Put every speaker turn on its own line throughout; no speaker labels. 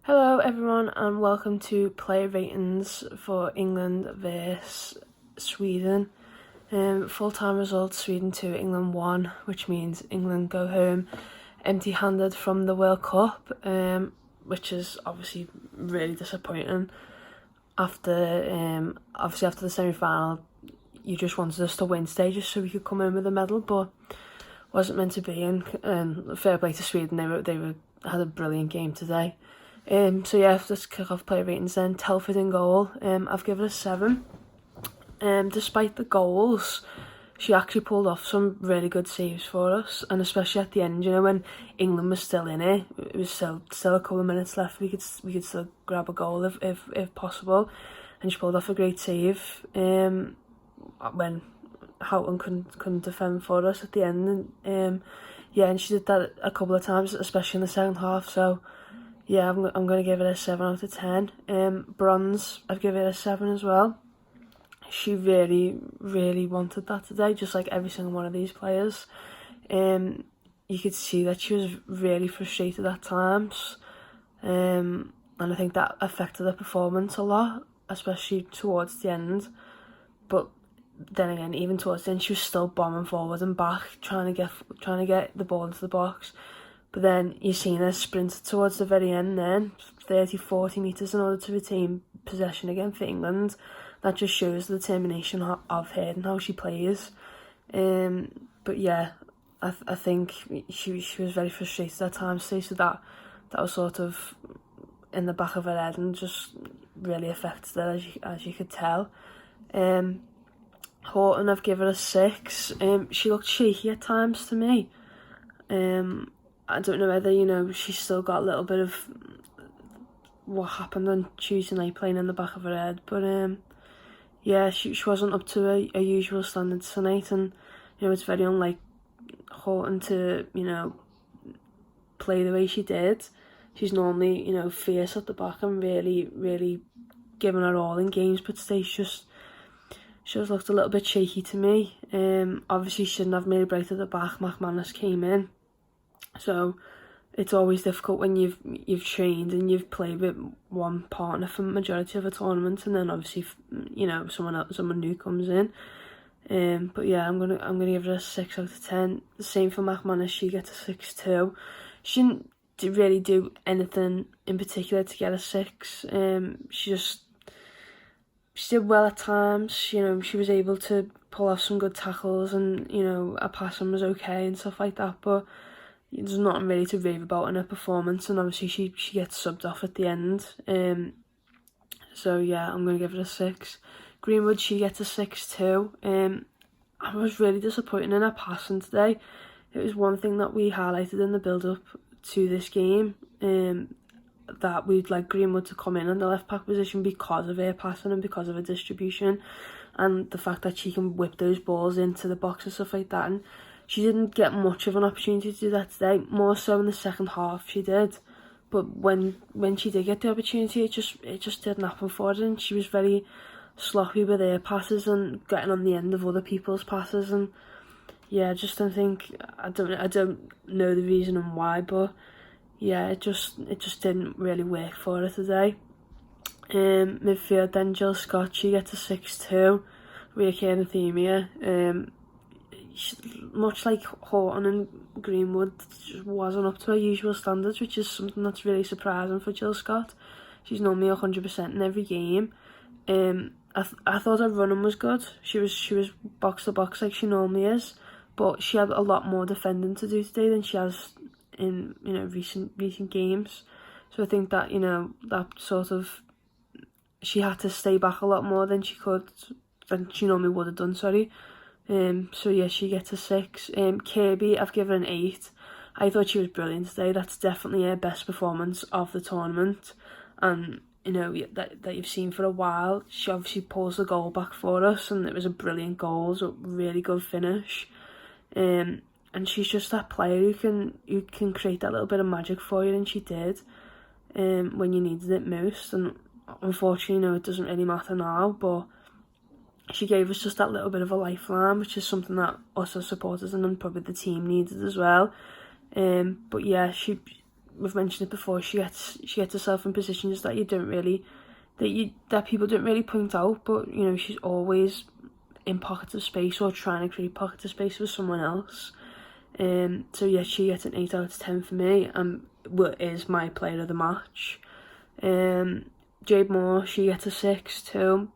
Hello everyone and welcome to player ratings for England vs Sweden. Full-time results, Sweden 2, England 1, which means England go home empty-handed from the World Cup, which is obviously really disappointing. After the semi-final, you just wanted us to win today just so we could come home with a medal, but wasn't meant to be. And fair play to Sweden, they had a brilliant game today. So yeah, let's kick off player ratings then. Telford in goal. I've given it a 7. Despite the goals, she actually pulled off some really good saves for us, and especially at the end, you know, when England was still in it was still a couple of minutes left. We could still grab a goal if possible, and she pulled off a great save. When Houghton couldn't defend for us at the end, and and she did that a couple of times, especially in the second half. So yeah, I'm going to give it a 7 out of 10. Bronze, I've given it a 7 as well. She really wanted that today, just like every single one of these players. You could see that she was really frustrated at times. And I think that affected her performance a lot, especially towards the end. But then again, even towards the end, she was still bombing forward and back, trying to get the ball into the box. But then you've seen her sprint towards the very end then, 30-40 metres in order to retain possession again for England. That just shows the determination of her and how she plays. But yeah, I think she was very frustrated at times today, so that was sort of in the back of her head and just really affected her, as you could tell. Houghton, I've given her a 6. She looked shaky at times to me. I don't know whether, she's still got a little bit of what happened on Tuesday night playing in the back of her head. But yeah, she wasn't up to her usual standards tonight, and it's very unlike Houghton to play the way she did. She's normally fierce at the back and really giving her all in games, but today she just looked a little bit shaky to me. Obviously she didn't have Mary Bright at the back. McManus came in. So it's always difficult when you've trained and you've played with one partner for the majority of a tournament, and then obviously someone new comes in. But yeah, I'm gonna give it a 6 out of 10. The same for McManus. She gets a 6 too. She didn't really do anything in particular to get a 6. She did well at times. She was able to pull off some good tackles, and her passing was okay and stuff like that. But there's nothing really to rave about in her performance, and obviously she gets subbed off at the end. So yeah, I'm going to give it a 6. Greenwood, she gets a 6 too. I was really disappointed in her passing today. It was one thing that we highlighted in the build-up to this game, that we'd like Greenwood to come in the left back position because of her passing and because of her distribution, and the fact that she can whip those balls into the box and stuff like that. And she didn't get much of an opportunity to do that today, more so in the second half she did. But when she did get the opportunity, it just didn't happen for her, and she was very sloppy with her passes and getting on the end of other people's passes. And yeah, I just don't think, I don't know the reason and why, but yeah, it just didn't really work for her today. Midfield then, Jill Scott, she gets a 6 too. Reoccurring theme here. Much like Houghton and Greenwood, just wasn't up to her usual standards, which is something that's really surprising for Jill Scott. She's normally 100% in every game. I thought her running was good. She was box to box like she normally is, but she had a lot more defending to do today than she has in recent games. So I think that that sort of, she had to stay back a lot more than she normally would have done. So yeah, she gets a 6. Kirby, I've given an 8. I thought she was brilliant today. That's definitely her best performance of the tournament, and that you've seen for a while. She obviously pulls the goal back for us, and it was a brilliant goal. It was a really good finish. And she's just that player who can create that little bit of magic for you, and she did. When you needed it most, and unfortunately, it doesn't really matter now, but she gave us just that little bit of a lifeline, which is something that us as supporters and probably the team needed as well. But yeah, she we've mentioned it before, she gets herself in positions that people don't really point out, but you know, she's always in pockets of space or trying to create pockets of space for someone else. So yeah, she gets an 8 out of 10 for me, and is my player of the match. Jade Moore, she gets a 6 too.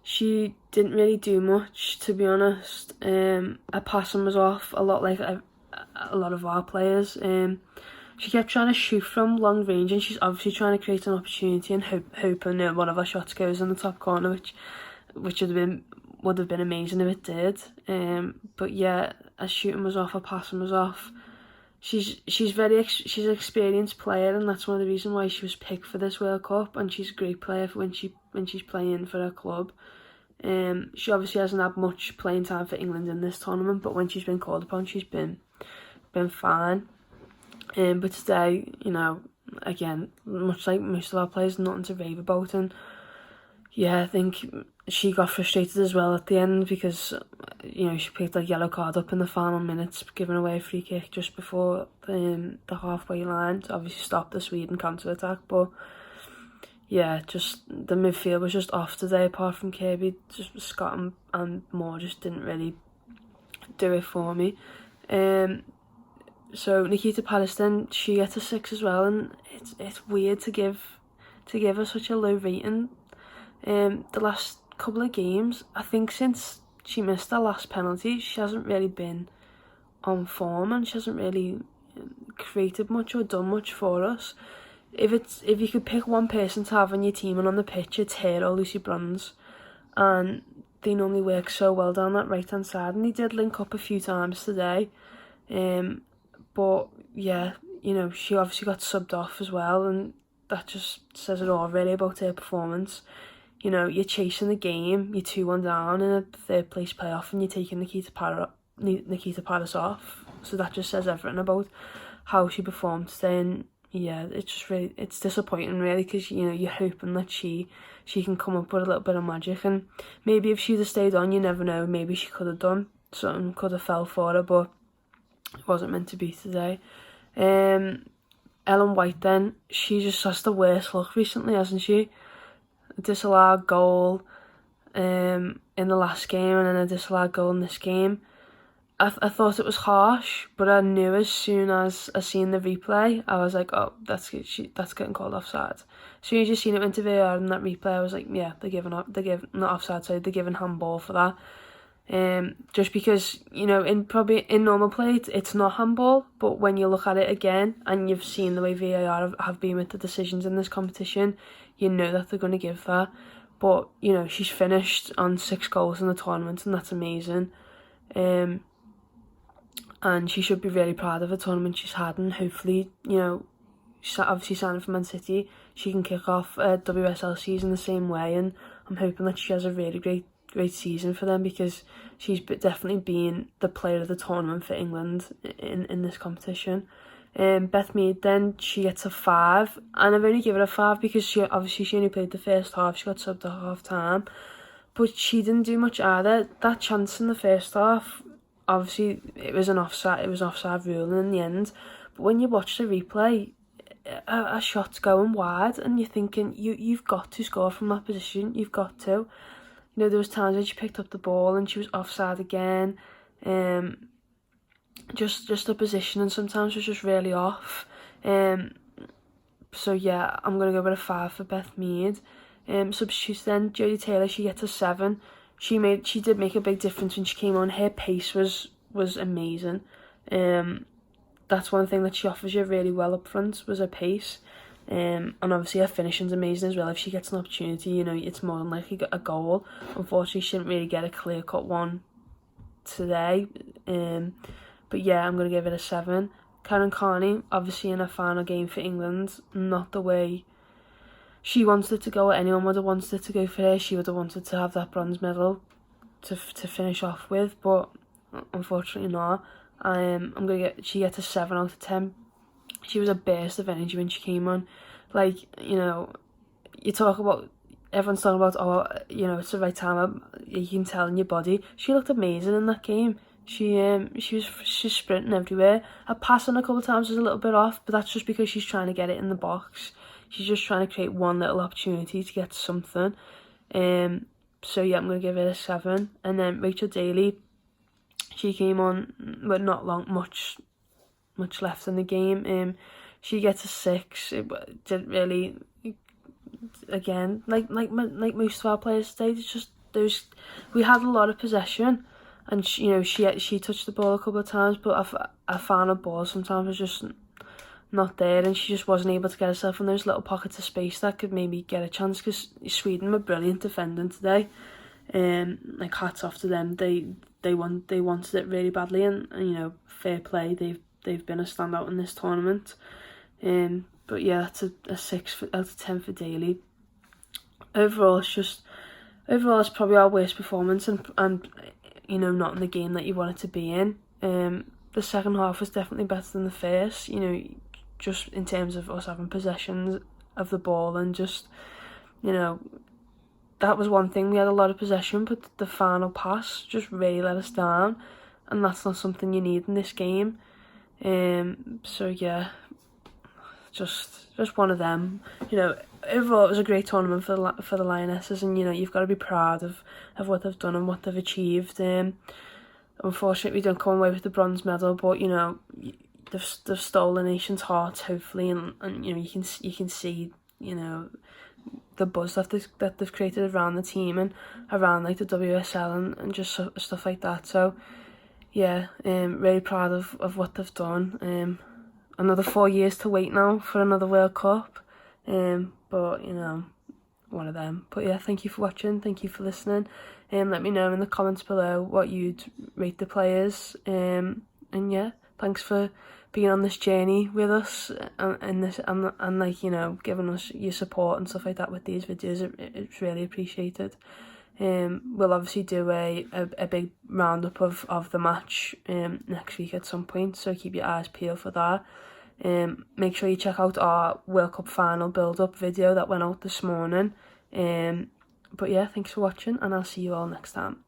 She didn't really do much, to be honest. Her passing was off a lot, like a lot of our players. She kept trying to shoot from long range, and she's obviously trying to create an opportunity and hoping one of her shots goes in the top corner, which would have been amazing if it did. But yeah, her shooting was off, her passing was off. She's an experienced player, and that's one of the reasons why she was picked for this World Cup, and she's a great player for when she's playing for her club. She obviously hasn't had much playing time for England in this tournament, but when she's been called upon, she's been fine. But today, you know, again, much like most of our players, nothing to rave about, and yeah, I think she got frustrated as well at the end because, you know, she picked a yellow card up in the final minutes, giving away a free kick just before the halfway line to obviously stop the Sweden counter-attack. But yeah, just the midfield was just off today, apart from Kirby. Just Scott and Moore just didn't really do it for me. So Nikita Patterson, she gets a 6 as well, and it's weird to give her such a low rating. The last couple of games, I think since she missed her last penalty, she hasn't really been on form, and she hasn't really created much or done much for us. If you could pick one person to have on your team and on the pitch, it's her or Lucy Bronze, and they normally work so well down that right hand side, and they did link up a few times today. But yeah, you know, she obviously got subbed off as well, and that just says it all really about her performance. You know, you're chasing the game, you're 2-1 down in a third place playoff, and you're taking Nikita Paris off. So that just says everything about how she performed today. And yeah, it's disappointing really, because you know, you're hoping that she can come up with a little bit of magic, and maybe if she'd have stayed on, you never know, maybe she could have done something, could have fell for her, but it wasn't meant to be today. Ellen White then, she just has the worst luck recently, hasn't she? A disallowed goal in the last game, and then a disallowed goal in this game. I thought it was harsh, but I knew as soon as I seen the replay, I was like, oh, that's getting called offside. As soon as you seen it went to VAR in that replay, I was like, yeah, they're giving not offside, so they're giving handball for that. Just because, you know, in normal play it's not handball, but when you look at it again and you've seen the way VAR have been with the decisions in this competition, you know that they're going to give that. But you know, she's finished on 6 goals in the tournament, and that's amazing. And she should be really proud of the tournament she's had, and hopefully, you know, she's obviously signing for Man City, she can kick off a WSL season the same way, and I'm hoping that she has a really great season for them, because she's definitely been the player of the tournament for England in this competition. Beth Mead then, she gets a 5, and I've only given her a 5 because she only played the first half. She got subbed at half time, but she didn't do much either. That chance in the first half, obviously it was offside ruling in the end, but when you watch the replay, a shot's going wide, and you're thinking you've got to score from that position. You've got to. You know, there was times when she picked up the ball and she was offside again. Just the position, and sometimes was just really off. So yeah, I'm gonna go with a 5 for Beth Mead. Substitutes then, Jodie Taylor, she gets a 7. She did make a big difference when she came on. Her pace was amazing. That's one thing that she offers you really well up front, was her pace. And obviously her finishing's amazing as well. If she gets an opportunity, you know, it's more than likely a goal. Unfortunately, she didn't really get a clear-cut one today. But yeah, I'm going to give it a 7. Karen Carney, obviously in her final game for England, not the way she wanted it to go. Anyone would have wanted it to go for her. She would have wanted to have that bronze medal to finish off with, but unfortunately not. She gets a 7 out of 10. She was a burst of energy when she came on. Like, you know, everyone's talking about, oh, you know, it's the right time, you can tell in your body. She looked amazing in that game. she's sprinting everywhere. Her passing a couple of times was a little bit off, but that's just because she's trying to get it in the box. She's just trying to create one little opportunity to get something. So yeah, I'm going to give it a 7. And then Rachel Daly, she came on with not much left in the game. She gets a 6. It didn't really, again, like most of our players today, it's just we had a lot of possession, and she touched the ball a couple of times, but our final ball sometimes was just not there, and she just wasn't able to get herself in those little pockets of space that could maybe get a chance, because Sweden were brilliant defending today. Like, hats off to them. They wanted it really badly, and fair play. They've been a standout in this tournament. But yeah, that's a 6 out of 10 for Daly. Overall, it's probably our worst performance, and not in the game that you want it to be in. The second half was definitely better than the first, just in terms of us having possessions of the ball, and just, that was one thing. We had a lot of possession, but the final pass just really let us down, and that's not something you need in this game. So yeah, just one of them. Overall, it was a great tournament for the Lionesses, and you've got to be proud of what they've done and what they've achieved. Unfortunately, we don't come away with the bronze medal, but they've stole the nation's hearts, hopefully, and you can see the buzz that they've created around the team and around like the WSL and just stuff like that. So yeah, really proud of what they've done. Another 4 years to wait now for another World Cup. But one of them. But yeah, thank you for watching, thank you for listening. Let me know in the comments below what you'd rate the players. And yeah, thanks for being on this journey with us and this and like giving us your support and stuff like that with these videos. It's really appreciated. We'll obviously do a big roundup of the match next week at some point, so keep your eyes peeled for that. Make sure you check out our World Cup final build-up video that went out this morning. But yeah, thanks for watching, and I'll see you all next time.